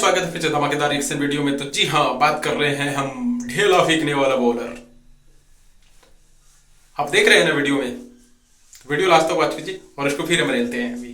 स्वागत है फिर से धमाकेदार रिएक्शन वीडियो में। तो जी हाँ, बात कर रहे हैं हम ढेला फेंकने वाला बॉलर। आप देख रहे हैं ना वीडियो में, वीडियो लास्ट तक वॉच कीजिए और इसको फिर हम लेते हैं अभी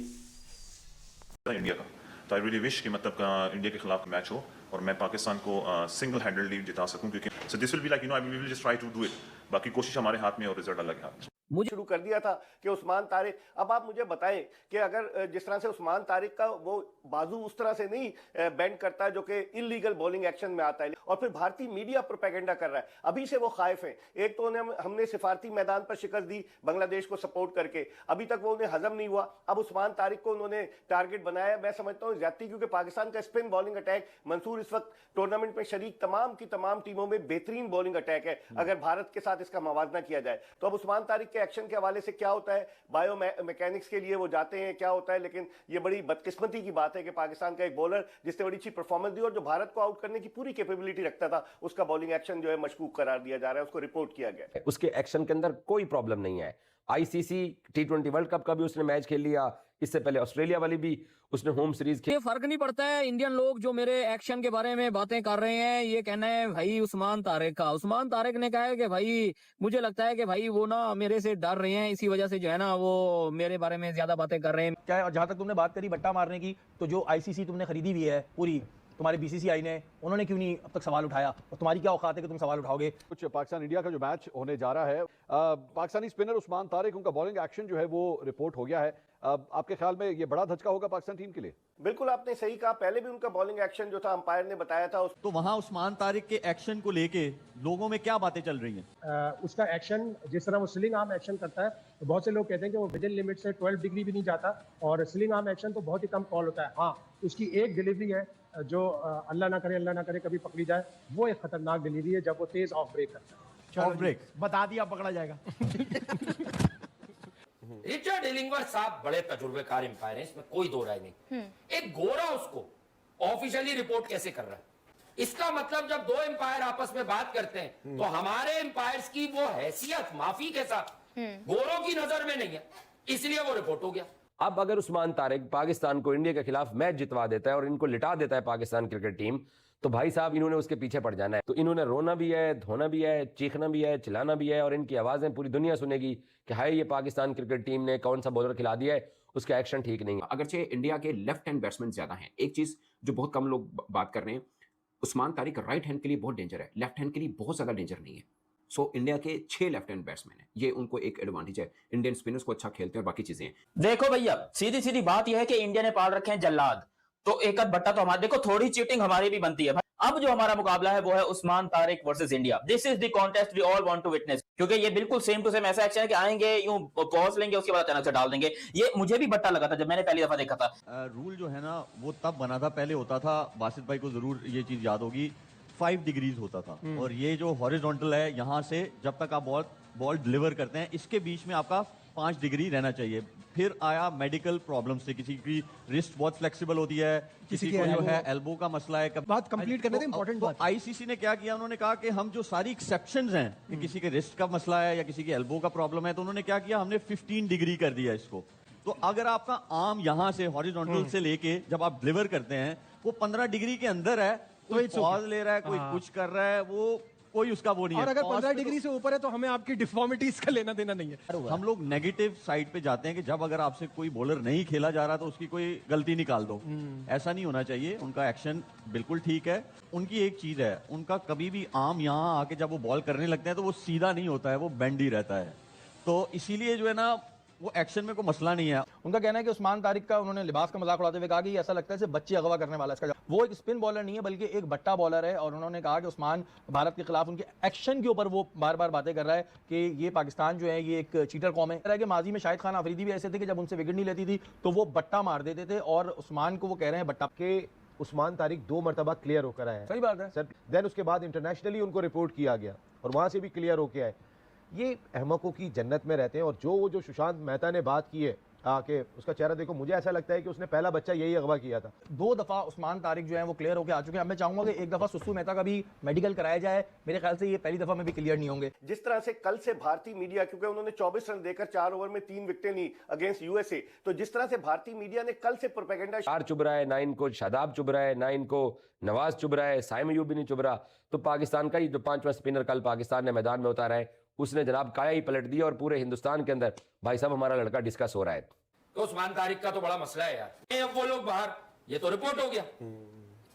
इंडिया का। तो आई रियली विश कि मतलब इंडिया के खिलाफ मैच हो और मैं पाकिस्तान को सिंगल हैंडली जिता सकूं, क्योंकि so this will be like I will just try to do it. बाकी कोशिश हमारे हाथ में और रिजल्ट अलग है हाथ में। मुझे शुरू कर दिया था कि उस्मान तारिक, अब आप मुझे बताएं कि अगर जिस तरह से उस्मान तारिक का वो बाजू उस तरह से नहीं बेंड करता है जो कि इलीगल बॉलिंग एक्शन में आता है, और फिर भारतीय मीडिया प्रोपेगेंडा कर रहा है, अभी से वो खाइफ हैं। एक तो हमने सिफारती मैदान पर शिकस्त दी बांग्लादेश को सपोर्ट करके, अभी तक वो उन्हें हजम नहीं हुआ। अब उस्मान तारिक को उन्होंने टारगेट बनाया। मैं समझता हूँ ज्यादती, क्योंकि पाकिस्तान का स्पिन बॉलिंग अटैक, मंसूर इस वक्त टूर्नामेंट में शरीक तमाम की तमाम टीमों में बेहतरीन बॉलिंग अटैक है। अगर भारत के साथ इसका मवाजना किया जाए तो अब उस्मान तारिक के एक्शन के हवाले से क्या होता है, बायो मैकेनिक्स के लिए वो जाते हैं, क्या होता है। लेकिन ये बड़ी बदकिस्मती की बात है कि पाकिस्तान का एक बॉलर जिसने बड़ी अच्छी परफॉर्मेंस दी और जो भारत को आउट करने की पूरी कैपेबिलिटी रखता था, उसका बॉलिंग एक्शन जो है मशकूक करार दिया जा रहा है, उसको रिपोर्ट किया गया है। उसके एक्शन के अंदर कोई प्रॉब्लम नहीं है। आईसीसी टी20 वर्ल्ड कप का भी उसने मैच खेल लिया, इससे पहले ऑस्ट्रेलिया वाली भी उसने होम सीरीज खेली। ये फर्क नहीं पड़ता है। इंडियन लोग जो मेरे एक्शन के बारे में बातें कर रहे हैं, ये कहना है भाई उस्मान तारिक का। उस्मान तारिक ने कहा है कि भाई मुझे लगता है कि भाई वो ना मेरे से डर रहे हैं, इसी वजह से जो है ना वो मेरे बारे में ज्यादा बातें कर रहे हैं। क्या है। और जहां तक तुमने बात करी बट्टा मारने की, तो जो आईसीसी तुमने खरीदी हुई है पूरी, तुम्हारे बीसीसीआई ने, उन्होंने क्यों नहीं अब तक सवाल उठाया? और तुम्हारी क्या औकात है कि तुम सवाल उठाओगे? कुछ पाकिस्तान इंडिया का जो मैच होने जा रहा है, पाकिस्तानी स्पिनर उस्मान तारिक, उनका बॉलिंग एक्शन जो है वो रिपोर्ट हो गया है। आपके ख्याल में ये बड़ा धचका होगा पाकिस्तान टीम के लिए? बिल्कुल, आपने सही कहा। पहले भी उनका बॉलिंग एक्शन जो था अंपायर ने बताया था तो वहां उस्मान तारिक के एक्शन को लेके लोगों में क्या बातें चल रही हैं? उसका एक्शन, जिस तरह वो स्लिंग आर्म एक्शन करता है, तो बहुत से लोग कहते हैं कि वो विदिन लिमिट से 12 डिग्री भी नहीं जाता, और स्लिंग आर्म एक्शन तो बहुत ही कम कॉल होता है। हाँ, उसकी एक डिलीवरी है जो अल्लाह ना करे कभी पकड़ी जाए, वो एक खतरनाक डिलीवरी है जब वो तेज ऑफ ब्रेक करता है। ऑफ ब्रेक बता दिया, पकड़ा जाएगा। रिचर्ड इलिंगवर्थ साहब बड़े तजुर्बेकार एम्पायर हैं, इसमें कोई दो राय नहीं। एक गोरा उसको ऑफिशियली रिपोर्ट कैसे कर रहा है? इसका मतलब जब दो एम्पायर आपस में बात करते हैं तो हमारे एम्पायर्स की वो हैसियत माफी के साथ गोरों की नजर में नहीं है, इसलिए वो रिपोर्ट हो गया। अब अगर उस्मान तारिक पाकिस्तान को इंडिया के खिलाफ मैच जितवा देता है और इनको लिटा देता है पाकिस्तान क्रिकेट टीम, तो भाई साहब इन्होंने उसके पीछे पड़ जाना है। तो इन्होंने रोना भी है, धोना भी है, चीखना भी है, चिल्लाना भी है, और इनकी आवाजें पूरी दुनिया सुनेगी कि हाय ये पाकिस्तान क्रिकेट टीम ने कौन सा बॉलर खिला दिया है, उसका एक्शन ठीक नहीं है। अगरचे इंडिया के लेफ्ट हैंड बैट्समैन ज्यादा हैं, एक चीज जो बहुत कम लोग बात कर रहे हैं, उस्मान तारिक राइट हैंड के लिए बहुत डेंजर है, लेफ्ट हैंड के लिए बहुत ज्यादा डेंजर नहीं है। सो इंडिया के 6 लेफ्ट हैंड बैट्समैन हैं, ये उनको एक एडवांटेज है। इंडियन स्पिनर्स को अच्छा खेलते हैं और बाकी चीजें हैं। देखो भैया, सीधी सीधी बात यह है कि इंडिया ने पाल रखे हैं जल्लाद, तो एक आध बट्टा तो हमारे, देखो थोड़ी चीटिंग हमारी भी बनती है भाई। अब जो हमारा मुकाबला है वो है Usman Tariq versus India. This is the contest we all want to witness, क्योंकि ये बिल्कुल सेम टू सेम ऐसा एक्शन है कि आएंगे यूं पॉज लेंगे, उसके बाद अचानक से डाल देंगे। ये मुझे भी बट्टा लगा था जब मैंने पहली दफा देखा था। रूल जो है ना वो तब बना था, पहले होता था, बासित भाई को जरूर ये चीज याद होगी, 5 डिग्रीज होता था, और ये जो हॉरिजॉन्टल है, यहाँ से जब तक आप बॉल डिलीवर करते हैं, इसके बीच में आपका 5 डिग्री रहना चाहिए। फिर आया मेडिकल प्रॉब्लम से, किसी की रिस्ट बहुत फ्लेक्सिबल होती है, किसी को जो है एल्बो का मसला है। बात कंप्लीट करने दें, इंपॉर्टेंट बात। तो आईसीसी ने क्या किया, उन्होंने कहा कि हम जो सारी एक्सेप्शंस हैं कि किसी के रिस्ट का मसला है या किसी के एल्बो का प्रॉब्लम है, तो उन्होंने क्या किया, हमने 15 डिग्री कर दिया इसको। तो अगर आपका आर्म यहाँ से हॉरिजॉन्टल से लेके जब आप डिलीवर करते हैं वो 15 डिग्री के अंदर है, कोई पॉज ले रहा है, कोई कुछ कर रहा है, वो कोई उसका वो नहीं है। और अगर 15 डिग्री से ऊपर है तो हमें आपकी डिफॉर्मिटीज का लेना देना नहीं है। हम लोग नेगेटिव साइड पे जाते हैं कि जब अगर आपसे कोई बॉलर नहीं खेला जा रहा तो उसकी कोई गलती निकाल दो, ऐसा नहीं होना चाहिए। उनका एक्शन बिल्कुल ठीक है। उनकी एक चीज है, उनका कभी भी आर्म यहाँ आके जब वो बॉल करने लगते हैं तो वो सीधा नहीं होता है, वो बेंड ही रहता है। तो इसीलिए जो है ना वो एक्शन में कोई मसला नहीं है। उनका कहना है कि उस्मान तारिक का, उन्होंने लिबास का मजाक उड़ाते हुए कहा कि ऐसा लगता है जैसे बच्चे अगवा करने वाला है। इसका वो एक स्पिन बॉलर नहीं है बल्कि एक बट्टा बॉलर है, और उन्होंने कहा कि उस्मान भारत के खिलाफ उनके एक्शन के ऊपर वो बार बार बातें कर रहा है कि ये पाकिस्तान जो है ये एक चीटर कौम है। कि माजी में शाहिद खान अफरीदी भी ऐसे थे कि जब उनसे विकेट नहीं लेती थी तो वो बट्टा मार देते थे, और उस्मान को वो कह रहे हैं बट्टा के। उस्मान तारिक 2 मरतबा क्लियर होकर आए। सही बात है सर। देन उसके बाद इंटरनेशनली उनको रिपोर्ट किया गया और वहां से भी क्लियर होके आए। ये अहमकों की जन्नत में रहते हैं, और जो सुशांत मेहता ने बात की है कि उसका चेहरा देखो, मुझे ऐसा लगता है कि उसने पहला बच्चा यही अगवा किया था। 2 दफा उस्मान तारिक जो है वो क्लियर होकर आ चुके हैं। अब मैं चाहूंगा कि एक दफा सुसु मेहता का भी मेडिकल कराया जाए। मेरे ख्याल से ये पहली दफा में भी क्लियर नहीं होंगे। जिस तरह से कल से भारतीय मीडिया, क्योंकि उन्होंने 24 रन देकर 4 ओवर में 3 विकेटें ली अगेंस्ट यूएसए, तो जिस तरह से भारतीय मीडिया ने कल से प्रोपेगेंडा 4 चुभ रहा है, 9 इनको शादाब चुभ रहा है, 9 इनको नवाज चुभ रहा है, साइम अयूब भी नहीं चुभ रहा, तो पाकिस्तान का ही जो 5वां स्पिनर कल पाकिस्तान ने मैदान में उतारा है, उसने जनाब काया ही पलट दिया और पूरे हिंदुस्तान के अंदर भाई साहब हमारा लड़का डिस्कस हो रहा है। तो उस्मान तारिक का तो बड़ा मसला है यार। अब वो लोग बाहर, ये तो रिपोर्ट हो गया,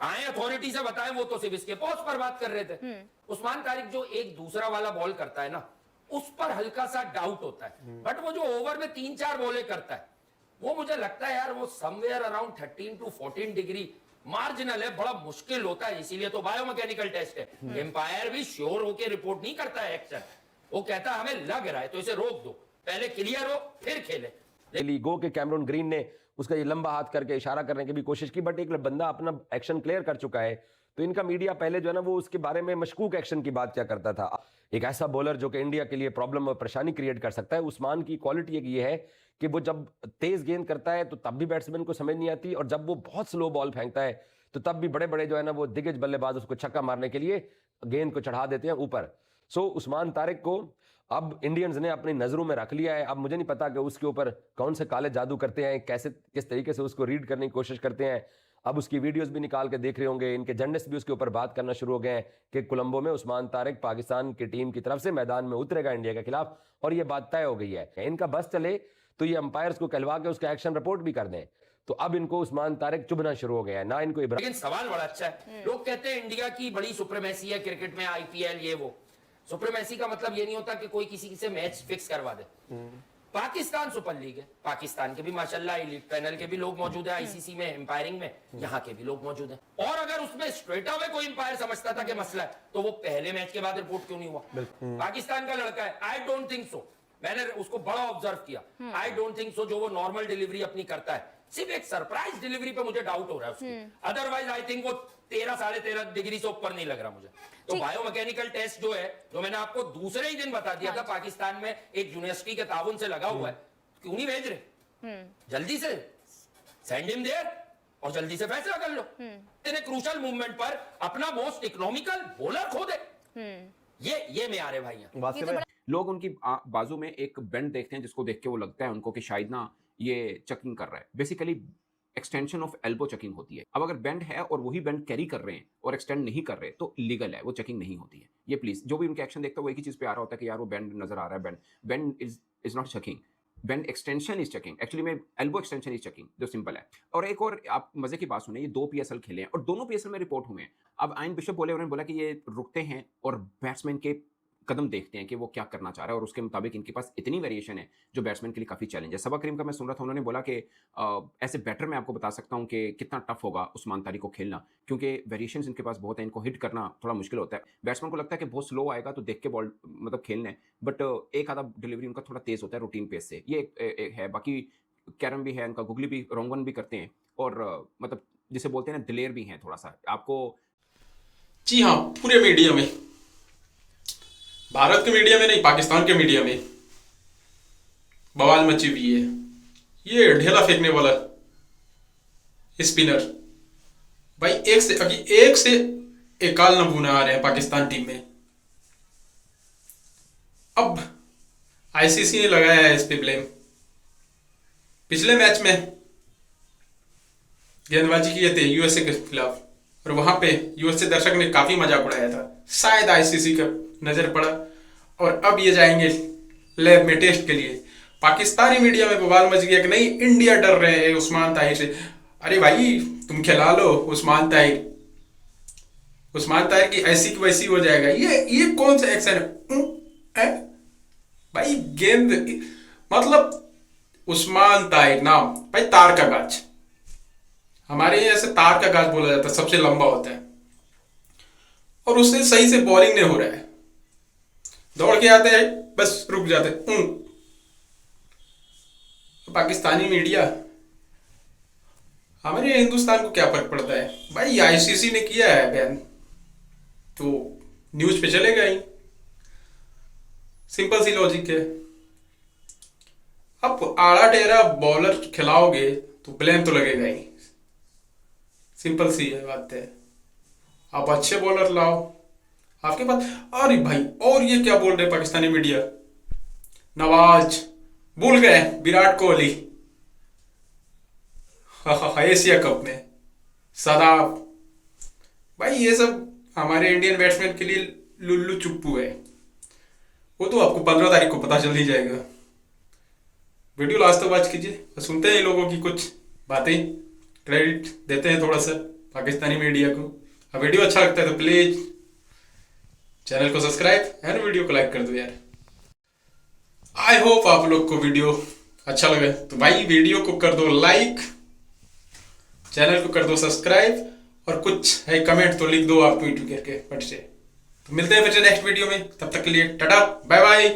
आए अथॉरिटी से बताएं, वो तो सिर्फ इसके पोस्ट पर बात कर रहे थे। उस्मान तारिक जो एक दूसरा वाला बॉल करता है ना, उस पर हल्का सा डाउट होता है, बट वो जो ओवर में 3-4 बॉलें करता है, वो मुझे लगता है यार वो somewhere around 13 to 14 degree marginal है, बड़ा मुश्किल होता है। इसीलिए तो बायोमैकेनिकल टेस्ट है। एम्पायर भी श्योर होके रिपोर्ट नहीं करता है एक्शन, वो कहता है हमें लग रहा है तो इसे रोक दो, पहले क्लियर हो फिर खेले। गो के कैमरून ग्रीन ने उसका ये लंबा हाथ करके इशारा करने की भी कोशिश की, बट एक बंदा अपना एक्शन क्लियर कर चुका है, तो इनका मीडिया पहले जो है ना वो उसके बारे में मशकूक एक्शन की बात क्या करता था। एक ऐसा बॉलर जो कि इंडिया के लिए प्रॉब्लम और परेशानी क्रिएट कर सकता है। उस्मान की क्वालिटी एक ये है कि वो जब तेज गेंद करता है तो तब भी बैट्समैन को समझ नहीं आती, और जब वो बहुत स्लो बॉल फेंकता है तो तब भी बड़े बड़े जो है ना वो दिग्गज बल्लेबाज उसको छक्का मारने के लिए गेंद को चढ़ा देते हैं ऊपर। सो उस्मान तारिक को अब इंडियंस ने अपनी नजरों में रख लिया है। अब मुझे नहीं पता कि उसके ऊपर कौन से काले जादू करते हैं, कैसे किस तरीके से उसको रीड करने की कोशिश करते हैं। अब उसकी वीडियोस भी निकाल के देख रहे होंगे, इनके जर्नलिस्ट भी उसके ऊपर बात करना शुरू हो गए हैं कि कोलंबो में उस्मान तारिक पाकिस्तान की टीम की तरफ से मैदान में उतरेगा इंडिया के खिलाफ, और ये बात तय हो गई है। इनका बस चले तो ये अंपायर्स को कहलवा के उसका एक्शन रिपोर्ट भी कर दें, तो अब इनको उस्मान तारिक चुभना शुरू हो गया है ना इनको। लेकिन सवाल बड़ा अच्छा है, लोग कहते हैं इंडिया की बड़ी सुप्रीमेसी है क्रिकेट में, आईपीएल ये वो। सुप्रीमेसी का मतलब ये नहीं होता कि कोई किसी से मैच फिक्स करवा दे। पाकिस्तान सुपर लीग है, पाकिस्तान के भी माशाल्लाह एलीट पैनल के भी लोग मौजूद हैं आईसीसी में, एम्पायरिंग में, यहाँ के भी लोग मौजूद हैं। और अगर उसमें स्ट्रेट अवे कोई एम्पायर समझता था कि मसला है, तो वो पहले मैच के बाद रिपोर्ट क्यों नहीं हुआ? पाकिस्तान का लड़का है, आई डोंट थिंक सो, मैंने उसको बड़ा ऑब्जर्व किया, आई डोंट थिंक सो जो वो नॉर्मल डिलीवरी अपनी करता है, सिर्फ एक सरप्राइज डिलीवरी पे मुझे डाउट हो रहा है उसकी, अदरवाइज आई थिंक वो 13-13.5 डिग्री से ऊपर नहीं लग रहा मुझे। तो बायोमैकेनिकल टेस्ट जो है, जो मैंने आपको दूसरे ही दिन बता दिया था, पाकिस्तान में एक यूनिवर्सिटी के ताउन से लगा हुआ है, क्यों नहीं भेज रहे? जल्दी से सेंड हिम देयर और जल्दी से फैसला कर लो। इतने क्रूशल मूवमेंट पर अपना मोस्ट इकोनॉमिकल बॉलर खो दे, ये में आ रहे भाई। लोग उनकी बाजू में एक बेंड देखते हैं जिसको देख के वो लगता है उनको कि शायद ना ये चकिंग कर रहा है। Basically extension of elbow checking होती है। अब अगर बेंड है और वही बेंड कैरी कर रहे हैं और एक्सटेंड नहीं कर रहे तो लीगल है, वो चेकिंग नहीं होती है। ये प्लीज जो भी उनके एक्शन देखता है वो एक ही चीज पे आ रहा होता है कि यार वो बेंड नजर आ रहा है, bend is not checking, bend extension is checking, actually में एल्बो एक्सटेंशन इज चेकिंग, जो सिंपल है। और एक और आप मजे की बात सुने, ये 2 पीएसएल खेले हैं और दोनों पीएसएल में रिपोर्ट हुए हैं। अब आयन बिशप बोले, उन्होंने बोला कि ये रुकते हैं और बैट्समैन के कदम देखते हैं कि वो क्या करना चाह रहा है और उसके मुताबिक इनके पास इतनी वेरिएशन है जो बैट्समैन के लिए काफी चैलेंज है। सबा करीम का मैं सुन रहा था, उन्होंने बोला कि ऐसे बैटर मैं आपको बता सकता हूं कि कितना टफ होगा उस्मान तारिक को खेलना, क्योंकि वेरिएशंस इनके पास बहुत है, इनको हिट करना थोड़ा मुश्किल होता है। बैट्समैन को लगता है कि बहुत स्लो आएगा तो देख के बॉल मतलब खेलना है, बट एक आधा डिलीवरी उनका थोड़ा तेज होता है रूटीन पेस से, ये एक है। बाकी कैरम भी है उनका, गुगली भी रोंगन भी करते हैं और मतलब जिसे बोलते हैं ना दिलेर भी हैं थोड़ा सा आपको। जी हाँ, पूरे मीडिया में, भारत के मीडिया में नहीं पाकिस्तान के मीडिया में बवाल मची हुई है। ये ढेला फेंकने वाला स्पिनर भाई एक से एकाल नमूने आ रहे हैं पाकिस्तान टीम में। अब आईसीसी ने लगाया है इस पे ब्लेम। पिछले मैच में गेंदबाजी किए थे यूएसए के खिलाफ और वहां पे यूएसए दर्शक ने काफी मजाक उड़ाया था, शायद आईसीसी का नजर पड़ा और अब ये जाएंगे लैब में टेस्ट के लिए। पाकिस्तानी मीडिया में बवाल मच गया कि नहीं इंडिया डर रहे हैं उस्मान ताहिर से। अरे भाई तुम खिला लो उस्मान ताहिर की ऐसी की वैसी हो जाएगा। ये कौन सा एक्शन है भाई? गेंद मतलब उस्मान ताहिर नाम भाई तार का गाछ, हमारे यहाँ ऐसे तार का गाछ बोला जाता है, सबसे लंबा होता है और उससे सही से बॉलिंग नहीं हो रहा है, दौड़ के आते हैं बस रुक जाते हैं। पाकिस्तानी मीडिया, हमारे हिंदुस्तान को क्या फर्क पड़ता है भाई? आईसीसी ने किया है बैन तो न्यूज पे चलेगा ही, सिंपल सी लॉजिक है। अब आड़ा टेरा बॉलर खिलाओगे तो ब्लेम तो लगेगा ही, सिंपल सी है बात है। आप अच्छे बॉलर लाओ आपके पास। अरे भाई, और ये क्या बोल रहे पाकिस्तानी मीडिया, नवाज भूल गए विराट कोहली एशिया कप में, सदाब भाई, ये सब हमारे इंडियन बैट्समैन के लिए लुल्लू चुप्पू है। वो तो आपको 15 तारीख को पता चल ही जाएगा। वीडियो लास्ट तक वॉच कीजिए और सुनते हैं लोगों की कुछ बातें, क्रेडिट देते हैं थोड़ा सा पाकिस्तानी मीडिया को। अब वीडियो अच्छा लगता है तो प्लीज चैनल को सब्सक्राइब एंड वीडियो को लाइक कर दो यार। आई होप आप लोग को वीडियो अच्छा लगे, तो भाई वीडियो को कर दो लाइक, चैनल को कर दो सब्सक्राइब, और कुछ है कमेंट तो लिख दो आप ट्वीट करके फट से। तो मिलते हैं फिर से नेक्स्ट वीडियो में, तब तक के लिए टाटा बाय बाय।